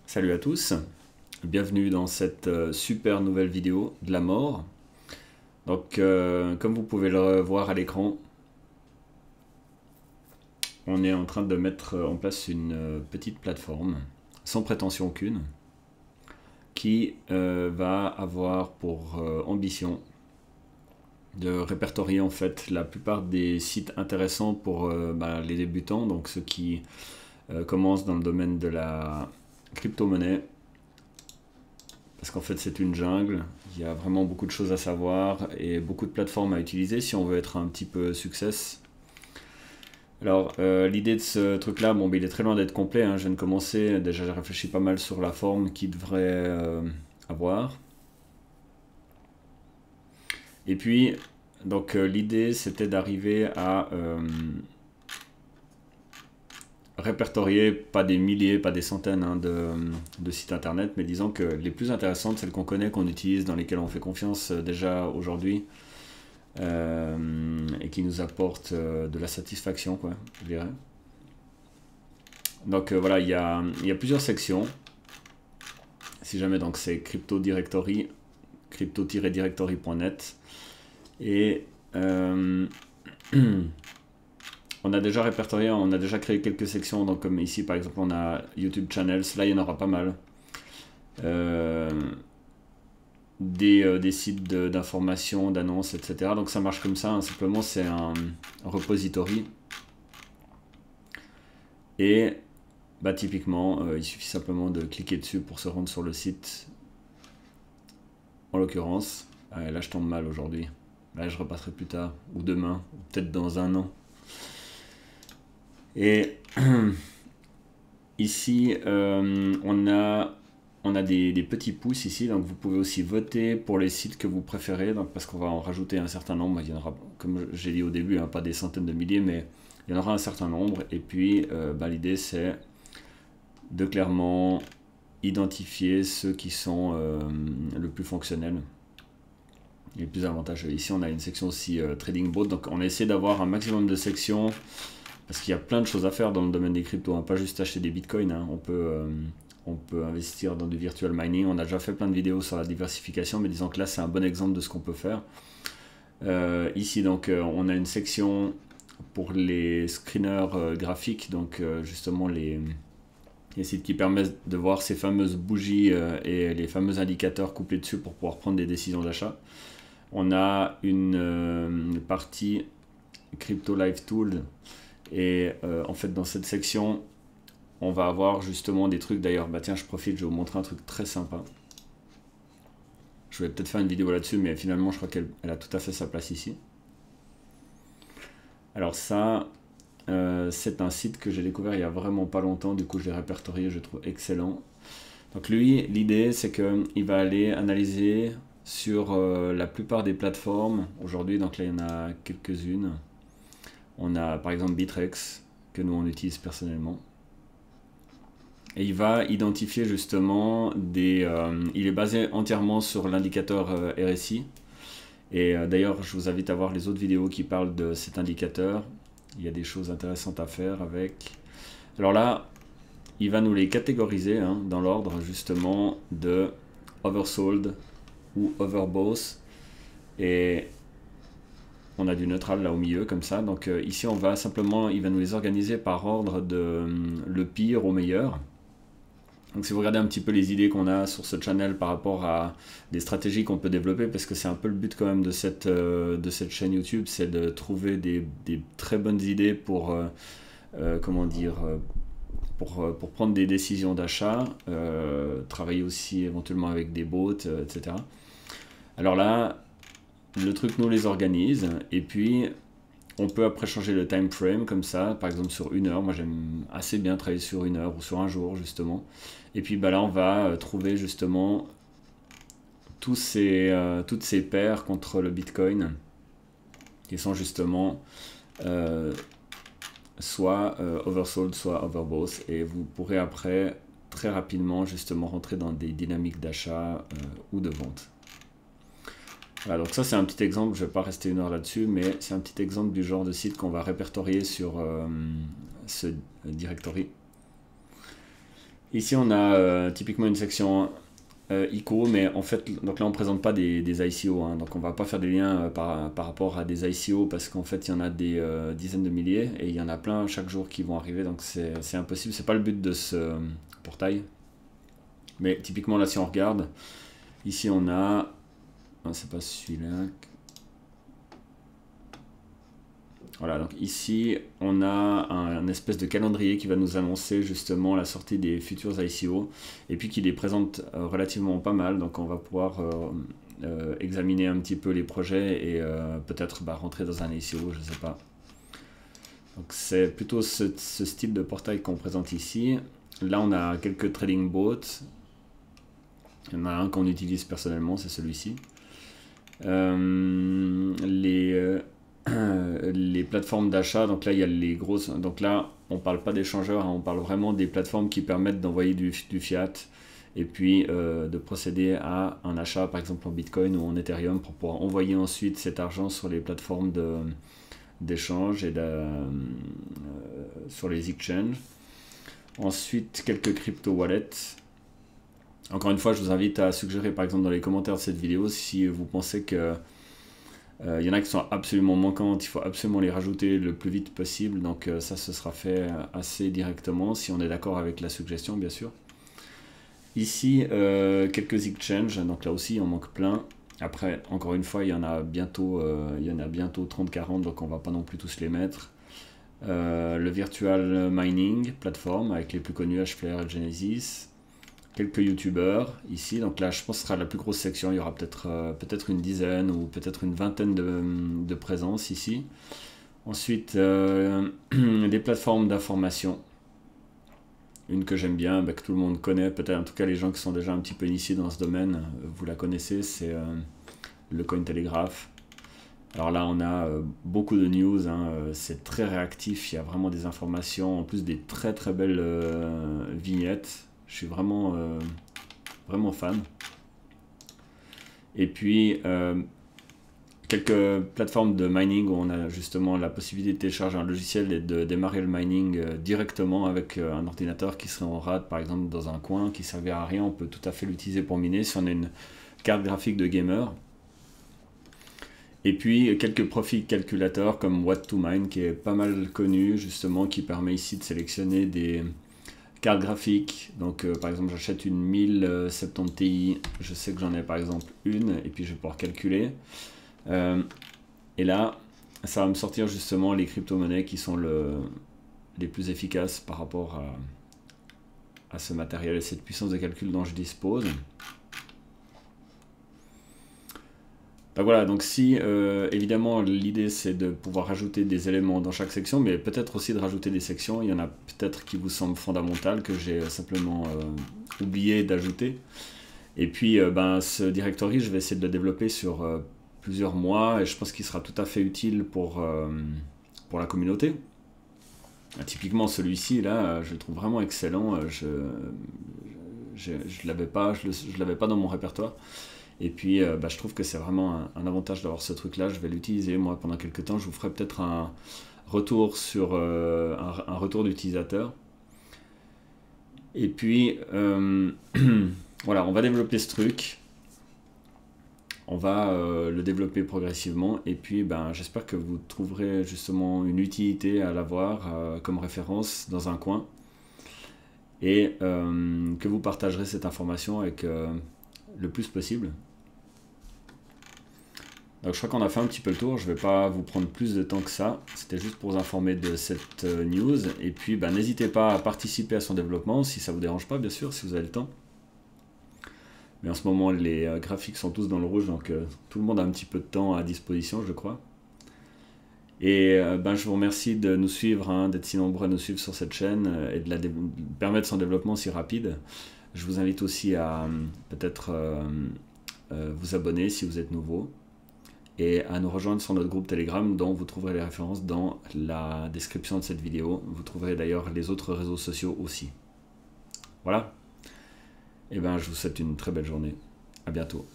Salut à tous, bienvenue dans cette super nouvelle vidéo de la mort. Donc comme vous pouvez le voir à l'écran, on est en train de mettre en place une petite plateforme, sans prétention aucune, qui va avoir pour ambition de répertorier en fait la plupart des sites intéressants pour les débutants, donc ceux qui commencent dans le domaine de la crypto-monnaie. Parce qu'en fait c'est une jungle, il y a vraiment beaucoup de choses à savoir et beaucoup de plateformes à utiliser si on veut être un petit peu success. Alors l'idée de ce truc là, il est très loin d'être complet, hein. Je viens de commencer, déjà j'ai réfléchi pas mal sur la forme qu'il devrait avoir. Et puis donc l'idée c'était d'arriver à répertorier pas des milliers, pas des centaines de sites internet, mais disons que les plus intéressantes, celles qu'on connaît, qu'on utilise, dans lesquelles on fait confiance déjà aujourd'hui, et qui nous apportent de la satisfaction, quoi, je dirais. Donc voilà, il y a plusieurs sections. Si jamais, donc c'est crypto directory, crypto-directory.net, et on a déjà répertorié, on a déjà créé quelques sections, donc comme ici par exemple on a YouTube Channels, là il y en aura pas mal. Des sites d'information, d'annonces, etc. Donc ça marche comme ça, hein. Simplement c'est un repository. Et typiquement, il suffit simplement de cliquer dessus pour se rendre sur le site. En l'occurrence, là je tombe mal aujourd'hui. Là je repasserai plus tard, ou demain, ou peut-être dans un an. Et ici, on a des petits pouces ici, donc vous pouvez aussi voter pour les sites que vous préférez, donc parce qu'on va en rajouter un certain nombre. Il y en aura, comme j'ai dit au début, hein, pas des centaines de milliers, mais il y en aura un certain nombre. Et puis l'idée c'est de clairement identifier ceux qui sont le plus fonctionnels, les plus avantageux. Ici on a une section aussi Trading Bot, donc on a essayé d'avoir un maximum de sections, parce qu'il y a plein de choses à faire dans le domaine des cryptos, hein. Pas juste acheter des bitcoins, hein. On peut investir dans du virtual mining. On a déjà fait plein de vidéos sur la diversification, mais disons que là c'est un bon exemple de ce qu'on peut faire. Ici donc on a une section pour les screeners graphiques, donc justement les sites qui permettent de voir ces fameuses bougies et les fameux indicateurs couplés dessus pour pouvoir prendre des décisions d'achat. On a une partie Crypto Live Tool, et en fait dans cette section on va avoir justement des trucs. D'ailleurs tiens, je profite, je vais vous montrer un truc très sympa. Je vais peut-être faire une vidéo là-dessus, mais finalement je crois qu'elle a tout à fait sa place ici. Alors ça, c'est un site que j'ai découvert il y a vraiment pas longtemps, du coup je l'ai répertorié, je le trouve excellent. Donc lui, l'idée c'est qu'il va aller analyser sur la plupart des plateformes aujourd'hui. Donc là il y en a quelques-unes. On a par exemple Bittrex, que nous on utilise personnellement. Et il va identifier justement il est basé entièrement sur l'indicateur RSI. Et d'ailleurs, je vous invite à voir les autres vidéos qui parlent de cet indicateur. Il y a des choses intéressantes à faire avec. Alors là, il va nous les catégoriser, hein, dans l'ordre justement de oversold ou overbought. Et on a du neutral là au milieu comme ça. Donc ici il va nous les organiser par ordre de le pire au meilleur. Donc si vous regardez un petit peu les idées qu'on a sur ce channel par rapport à des stratégies qu'on peut développer, parce que c'est un peu le but quand même de cette chaîne YouTube, c'est de trouver des très bonnes idées pour comment dire, pour prendre des décisions d'achat, travailler aussi éventuellement avec des bots, etc. Alors là, le truc nous les organise, et puis on peut après changer le time frame comme ça, par exemple sur 1 heure. Moi j'aime assez bien travailler sur 1 heure ou sur un jour justement. Et puis là on va trouver justement toutes ces paires contre le Bitcoin qui sont justement soit oversold, soit overbought. Et vous pourrez après très rapidement justement rentrer dans des dynamiques d'achat ou de vente. Voilà, donc ça c'est un petit exemple, je ne vais pas rester 1 heure là-dessus, mais c'est un petit exemple du genre de site qu'on va répertorier sur ce directory. Ici, on a typiquement une section ICO, mais en fait, donc là, on ne présente pas des ICO, hein, donc on ne va pas faire des liens par rapport à des ICO, parce qu'en fait, il y en a des dizaines de milliers, et il y en a plein chaque jour qui vont arriver, donc c'est impossible, c'est pas le but de ce portail. Mais typiquement, là, si on regarde, ici, on a... Ah, c'est pas celui-là... Voilà, donc ici, on a un espèce de calendrier qui va nous annoncer justement la sortie des futurs ICO, et puis qui les présente relativement pas mal, donc on va pouvoir examiner un petit peu les projets et peut-être rentrer dans un ICO, je sais pas. Donc c'est plutôt ce style de portail qu'on présente ici. Là, on a quelques trading bots. Il y en a un qu'on utilise personnellement, c'est celui-ci. Les plateformes d'achat, donc là il y a les grosses, donc là on parle pas d'échangeurs, hein, on parle vraiment des plateformes qui permettent d'envoyer du fiat et puis de procéder à un achat par exemple en Bitcoin ou en Ethereum pour pouvoir envoyer ensuite cet argent sur les plateformes d'échange et sur les exchanges. Ensuite quelques crypto wallets. Encore une fois, je vous invite à suggérer par exemple dans les commentaires de cette vidéo si vous pensez que y en a qui sont absolument manquantes, il faut absolument les rajouter le plus vite possible, donc ça ce sera fait assez directement si on est d'accord avec la suggestion bien sûr. Ici quelques exchanges, donc là aussi il en manque plein. Après encore une fois il y en a bientôt 30-40, donc on va pas non plus tous les mettre. Le virtual mining plateforme avec les plus connus HFLR et Genesis. Quelques youtubeurs ici, donc là je pense que ce sera la plus grosse section, il y aura peut-être une dizaine ou peut-être une vingtaine de présences ici. Ensuite des plateformes d'information, une que j'aime bien, que tout le monde connaît, peut-être en tout cas les gens qui sont déjà un petit peu initiés dans ce domaine, vous la connaissez, c'est le Cointelegraph. Alors là on a beaucoup de news, hein, c'est très réactif, il y a vraiment des informations, en plus des très très belles vignettes. Je suis vraiment fan. Et puis quelques plateformes de mining où on a justement la possibilité de télécharger un logiciel et de démarrer le mining directement avec un ordinateur qui serait en rade par exemple dans un coin qui ne servait à rien. On peut tout à fait l'utiliser pour miner si on a une carte graphique de gamer. Et puis quelques profils calculateurs comme What2Mine qui est pas mal connu justement, qui permet ici de sélectionner des cartes graphiques. Donc par exemple j'achète une 1070 Ti, je sais que j'en ai par exemple une et puis je vais pouvoir calculer. Et là ça va me sortir justement les crypto-monnaies qui sont les plus efficaces par rapport à ce matériel et cette puissance de calcul dont je dispose. Donc voilà, donc si évidemment l'idée c'est de pouvoir rajouter des éléments dans chaque section, mais peut-être aussi de rajouter des sections, il y en a peut-être qui vous semblent fondamentales, que j'ai simplement oublié d'ajouter. Et puis ce directory, je vais essayer de le développer sur plusieurs mois, et je pense qu'il sera tout à fait utile pour la communauté. Typiquement celui-ci, là, je le trouve vraiment excellent, je l'avais pas dans mon répertoire. Et puis je trouve que c'est vraiment un avantage d'avoir ce truc là, je vais l'utiliser moi pendant quelques temps, je vous ferai peut-être un retour sur un retour d'utilisateur. Et puis voilà, on va développer ce truc, on va le développer progressivement, et puis j'espère que vous trouverez justement une utilité à l'avoir comme référence dans un coin, et que vous partagerez cette information avec le plus possible. Donc je crois qu'on a fait un petit peu le tour, je ne vais pas vous prendre plus de temps que ça, c'était juste pour vous informer de cette news, et puis n'hésitez pas à participer à son développement, si ça ne vous dérange pas bien sûr, si vous avez le temps. Mais en ce moment les graphiques sont tous dans le rouge, donc tout le monde a un petit peu de temps à disposition je crois. Et je vous remercie de nous suivre, hein, d'être si nombreux à nous suivre sur cette chaîne, et de permettre son développement si rapide. Je vous invite aussi à peut-être vous abonner si vous êtes nouveau, et à nous rejoindre sur notre groupe Telegram dont vous trouverez les références dans la description de cette vidéo. Vous trouverez d'ailleurs les autres réseaux sociaux aussi. Voilà. Et je vous souhaite une très belle journée. À bientôt.